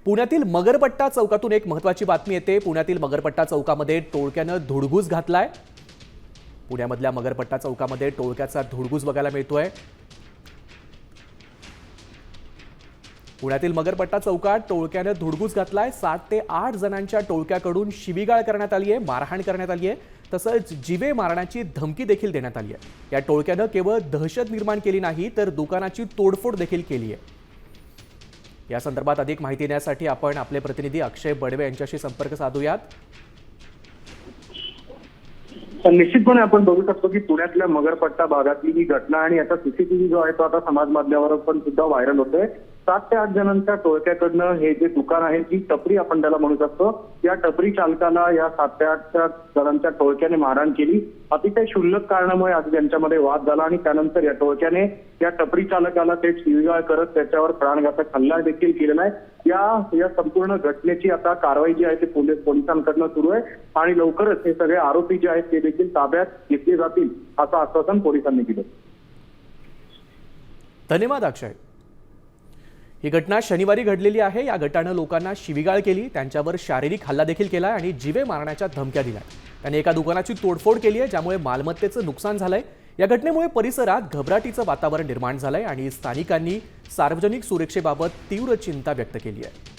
पुण्यातील मगरपट्टा चौकातून एक महत्त्वाची बातमी येते। पुण्यातील मगरपट्टा चौकामध्ये टोळक्यानं धुडगूस घातलाय। पुण्यामधल्या मगरपट्टा चौकामध्ये टोळक्याचा धुडगूस बघायला मिळतोय। पुण्यातील मगरपट्टा चौकात टोळक्यानं धुडगूस घातलाय। 7 ते 8 जणांच्या टोळक्याकडून शिवीगाळ करण्यात आली आहे, मारहाण करण्यात आली आहे, तसंच जीवे मारण्याची धमकी देखील देण्यात आली आहे। या टोळक्यानं केवळ दहशत निर्माण केली नाही तर दुकानाची तोडफोड देखील केली आहे। या संदर्भात अधिक माहिती देण्यासाठी आपण आपले प्रतिनिधी अक्षय बडवे यांच्याशी संपर्क साधूयात। निश्चितपणे आपण बघू शकतो की पुण्यातल्या मगरपट्टा भागातली ही घटना आणि याचा सीसीटीव्ही जो आहे तो आता समाज माध्यमावर पण सुद्धा व्हायरल होतोय। 7 ते 8 जणांच्या टोळक्याकडनं हे जे दुकान आहे जी टपरी आपण त्याला म्हणू शकतो, या टपरी चालकाला या 7 ते 8 जणांच्या टोळक्याने मारहाण केली। अतिशय क्षुल्लक कारणामुळे आज त्यांच्यामध्ये वाद झाला आणि त्यानंतर या टोळक्याने या टपरी चालकाला ते शिवीगाळ करत त्याच्यावर प्राणघातक हल्ला देखील केलेला आहे। या संपूर्ण घटनेची आता कारवाई जी आहे ती पोलिसांकडनं सुरू आहे आणि लवकरच हे सगळे आरोपी जे आहेत ते देखील ताब्यात घेतले जातील असं आश्वासन पोलिसांनी दिलं। धन्यवाद अक्षय। ही घटना शनिवारी घडलेली आहे। या गटानं लोकांना शिवीगाळ केली, त्यांच्यावर शारीरिक हल्ला देखील केला आणि जीवे मारण्याच्या धमक्या दिल्या। त्यांनी एका दुकानाची तोडफोड केली आहे, ज्यामुळे मालमत्तेचं नुकसान झालंय। या घटनेमुळे परिसरात घबराटीचं वातावरण निर्माण झालंय आणि स्थानिकांनी सार्वजनिक सुरक्षेबाबत तीव्र चिंता व्यक्त केली आहे।